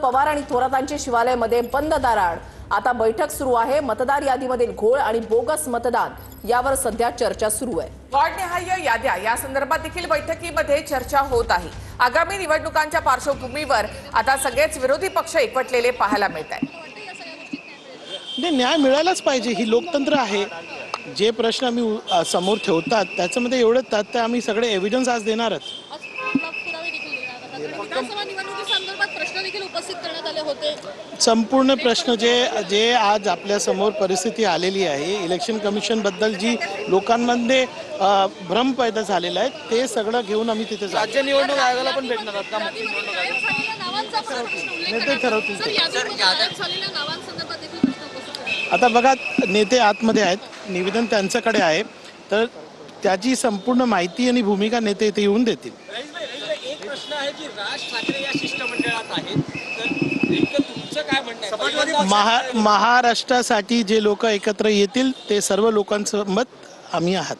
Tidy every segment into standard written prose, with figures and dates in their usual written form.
पवार आणि थोरातांची शिवालयामध्ये बंद दाराआड आता बैठक सुरू आहे। मतदार यादीमधील घोळ आणि बोगस मतदान यावर सध्या चर्चा सुरू आहे। वॉर्डनिहाय याद्या या संदर्भात देखील बैठकीमध्ये चर्चा होत आहे। आगामी निवडणुकांच्या पार्श्वभूमीवर आता सगळेच विरोधी पक्ष एकवटलेले पाहायला मिळत आहेत। न्याय मिळालाच पाहिजे, ही लोकतंत्र आहे। जे प्रश्न आम्ही समोर ठेवतात त्याच्यामध्ये एवढं तथ्य आम्ही सगळे एव्हिडन्स आज देणारच। संपूर्ण प्रश्न जे आज आपल्या समोर परिस्थिती आलेली आहे, इलेक्शन कमिशन बद्दल जी लोकांमध्ये भ्रम पैदा झालेला आहे, ते सगळं घेऊन आम्ही तिथे राज्य निवडणूक आयोगाला पण भेटणार आहात का? नेते ठरवतील। आता बघा, नेते आतमध्ये आहेत, निवेदन त्यांच्याकडे आहे, तर त्याची संपूर्ण माहिती आणि भूमिका नेते इथे येऊन देतील। एक प्रश्न आहे की राज ठाकरे या शिष्टमंडळात आहेत, तर नेमकं तुमचं काय म्हणणं आहे? महाराष्ट्रासाठी जे लोक एकत्र येतील ते सर्व लोकांचं मत आम्ही आहात।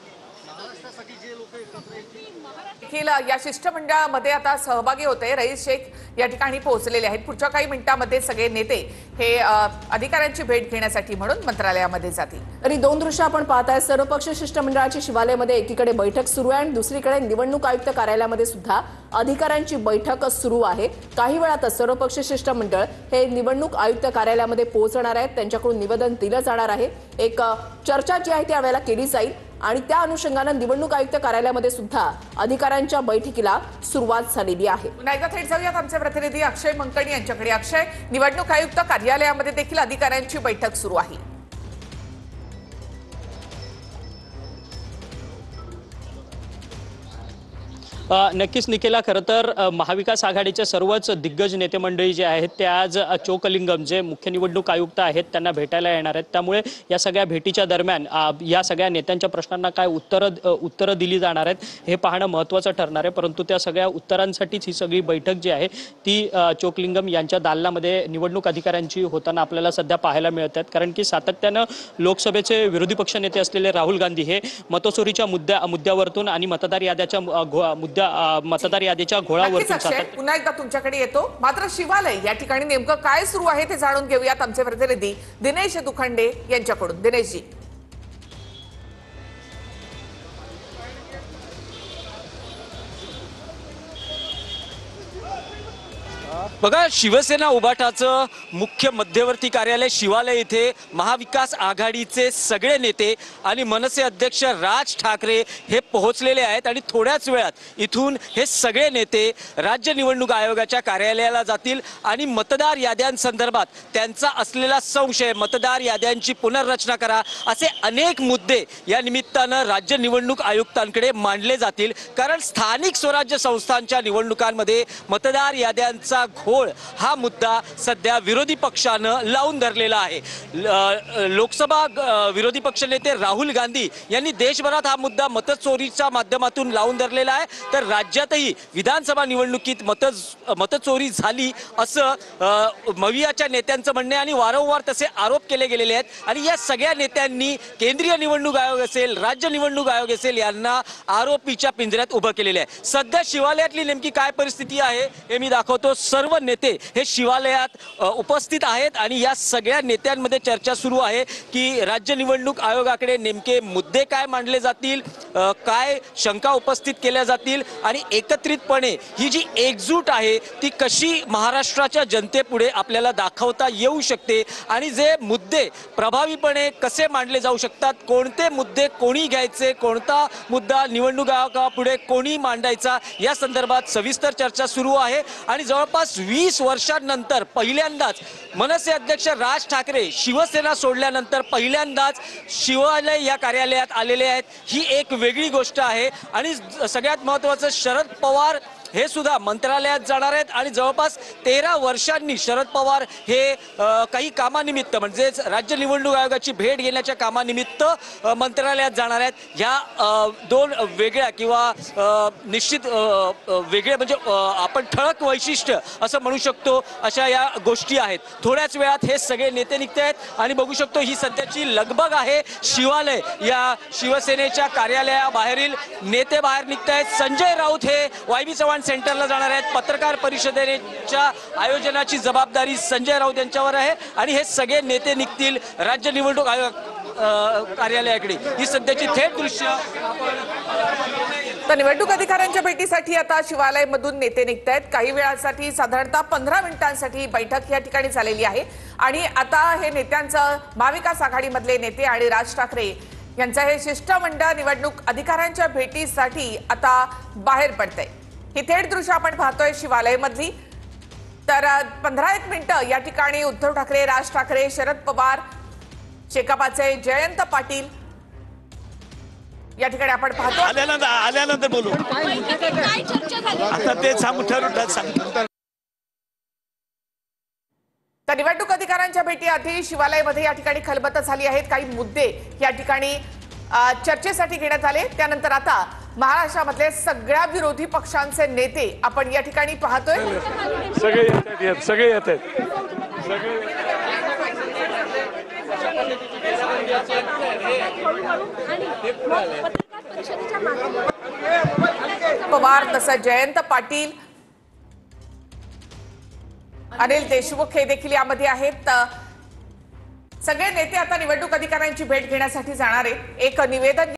या शिष्टमंडळामध्ये आता सहभागी होते रईस शेख या ठिकाणी पोहोचलेले आहेत। पुढच्या काही मिनिटांमध्ये सगळे नेते हे अधिकाऱ्यांची भेट घेण्यासाठी म्हणून मंत्रालयामध्ये जातील। तरी दोन दृश्य आपण पाहताय। सर्वपक्ष शिष्टमंडळाची शिवालयामध्ये एकीकडे बैठक सुरू आहे आणि दुसरीकडे निवडणूक आयुक्त कार्यालयामध्ये सुद्धा अधिकाऱ्यांची बैठक सुरू आहे। काही वेळात सर्वपक्ष शिष्टमंडळ हे निवडणूक आयुक्त कार्यालयामध्ये पोहोचणार आहेत, त्यांच्याकडून निवेदन दिलं जाणार आहे। एक चर्चा जी आहे ती यावेळेला केली जाईल आणि त्या अनुषंगाने निवडणूक आयुक्त कार्यालयामध्ये सुद्धा अधिकाऱ्यांच्या बैठकीला सुरुवात झालेली आहे। पुन्हा एकदा थेट जाऊयात आमचे प्रतिनिधी अक्षय मंकणी यांच्याकडे। अक्षय, निवडणूक आयुक्त कार्यालयामध्ये देखील अधिकाऱ्यांची बैठक सुरू आहे। नक्कीच निकेला, खरं तर महाविकास आघाडीचे सर्वच दिग्गज नेते मंडळी जे आहेत ते आज चोकलिंगम जे मुख्य निवडणूक आयुक्त आहेत त्यांना भेटायला येणार आहेत। त्यामुळे या सगळ्या भेटीच्या दरम्यान या सगळ्या नेत्यांच्या प्रश्नांना काय उत्तरं दिली जाणार आहेत हे पाहणं महत्त्वाचं ठरणार आहे। परंतु त्या सगळ्या उत्तरांसाठीच ही सगळी बैठक जी आहे ती चोकलिंगम यांच्या दालनामध्ये निवडणूक अधिकाऱ्यांची होताना आपल्याला सध्या पाहायला मिळत आहेत। कारण की सातत्यानं लोकसभेचे विरोधी पक्ष नेते असलेले राहुल गांधी हे मतचोरीच्या मुद्द्यावरतून आणि मतदार यादीच्या घोळावरतून पुन्हा एकदा तुमच्याकडे येतो। मात्र शिवालय या ठिकाणी नेमकं काय सुरू आहे ते जाणून घेऊयात आमचे प्रतिनिधी दिनेश दुखंडे यांच्याकडून। दिनेशजी, बघा, शिवसेना उभाटाचं मुख्य मध्यवर्ती कार्यालय शिवालय इथे महाविकास आघाडीचे सगळे नेते आणि मनसे अध्यक्ष राज ठाकरे हे पोहोचलेले आहेत आणि थोड्याच वेळात इथून हे सगळे नेते राज्य निवडणूक आयोगाच्या कार्यालयाला जातील आणि मतदार याद्यांसंदर्भात त्यांचा असलेला संशय, मतदार याद्यांची पुनर्रचना करा, असे अनेक मुद्दे या निमित्तानं राज्य निवडणूक आयुक्तांकडे मांडले जातील। कारण स्थानिक स्वराज्य संस्थांच्या निवडणुकांमध्ये मतदार याद्यांचा घोळ हा मुद्दा सध्या विरोधी पक्षानं लावून धरलेला आहे। लोकसभा विरोधी पक्षनेते राहुल गांधी यांनी देशभरात हा मुद्दा मतचोरीच्या माध्यमातून लावून धरलेला आहे, तर राज्यातही विधानसभा निवडणुकीत मतचोरी झाली असं मवियाच्या नेत्यांचं म्हणणं आहे आणि वारंवार तसे आरोप केले गेलेले आहेत। आणि या सगळ्या नेत्यांनी केंद्रीय निवडणूक आयोग असेल, राज्य निवडणूक आयोग असेल यांना आरोपीच्या पिंजऱ्यात उभं केलेले आहे। सध्या शिवालयातली नेमकी काय परिस्थिती आहे हे मी दाखवतो। सर्व नेते हे शिवालयात उपस्थित आहेत आणि या सगळ्या नेत्यांमध्ये चर्चा सुरू आहे की राज्य निवडणूक आयोगाकडे नेमके मुद्दे काय मांडले जातील, काय शंका उपस्थित केल्या जातील आणि एकत्रितपणे ही जी एकजूट आहे ती कशी महाराष्ट्राच्या जनतेपुढे आपल्याला दाखवता येऊ शकते आणि जे मुद्दे प्रभावीपणे कसे मांडले जाऊ शकतात, कोणते मुद्दे कोणी घ्यायचे, कोणता मुद्दा निवडणूक आयोगापुढे कोणी मांडायचा, या संदर्भात सविस्तर चर्चा सुरू आहे। आणि जवळपास 20 वर्षांनंतर पहिल्यांदाच मनसे अध्यक्ष राज ठाकरे शिवसेना सोडल्यानंतर पहिल्यांदाच शिवालय या कार्यालयात आलेले आहेत, ही एक वेगळी गोष्ट आहे। आणि सगळ्यात महत्त्वाचं, शरद पवार हे सुद्धा मंत्रालयात जाणार आहेत आणि जवळपास 13 वर्षांनी शरद पवार हे काही कामानिमित्त म्हणजेच राज्य निवडणूक आयोगाची भेट घेण्याच्या कामानिमित्त मंत्रालयात जाणार आहेत। ह्या दोन वेगळ्या किंवा निश्चित वेगळे म्हणजे आपण ठळक वैशिष्ट्य असं म्हणू शकतो अशा या गोष्टी आहेत। थोड्याच वेळात हे सगळे नेते निघत आहेत आणि बघू शकतो ही सध्याची लगबग आहे। शिवालय या शिवसेनेच्या कार्यालयाबाहेरील नेते बाहेर निघत आहेत। संजय राऊत हे वाय बी चव्हाण सेंटरला जाणार आहेत. पत्रकार परिषदेच्या आयोजनाची जबाबदारी संजय राऊत यांच्यावर आहे आणि हे सगळे नेते निघतील राज्य निवडणूक आयोग कार्यालयाकडे. ही सध्याची थेट दृश्य आपण तर निवडणूक अधिकाऱ्यांच्या भेटीसाठी आता शिवालयामधून नेते निघत आहेत. काही वेळासाठी साधारणतः 15 मिनिटांसाठी बैठक या ठिकाणी झालेली आहे आणि आता हे नेत्यांचं महाविकास आघाडीमधले नेते आणि राज ठाकरे यांचं हे शिष्टमंडळ निवडणूक अधिकाऱ्यांच्या भेटीसाठी आता बाहेर पडतंय. ही थेट दृश्य आपण पाहतोय शिवालयामधली. तर 15-1 मिनिटं या ठिकाणी उद्धव ठाकरे, राज ठाकरे, शरद पवार, शेकापाचे जयंत पाटील या ठिकाणी आपण पाहतो. आल्यानंतर बोलू. आता ते सांगू ठरवतात. तर निवडणूक अधिकाऱ्यांच्या भेटी आधी शिवालयामध्ये या ठिकाणी खलबत झाली आहेत. काही मुद्दे या ठिकाणी चर्चेसाठी घेण्यात आले. त्यानंतर आता महाराष्ट्रामधले सगळ्या विरोधी पक्षांचे नेते आपण या ठिकाणी पाहतोय. सगळे येत आहेत. पवार, तसं जयंत पाटील, अनिल देशमुख हे देखील यामध्ये आहेत. सगळे नेते आता निवडणूक अधिकाऱ्यांची भेट घेण्यासाठी जाणार आहेत. एक निवेदन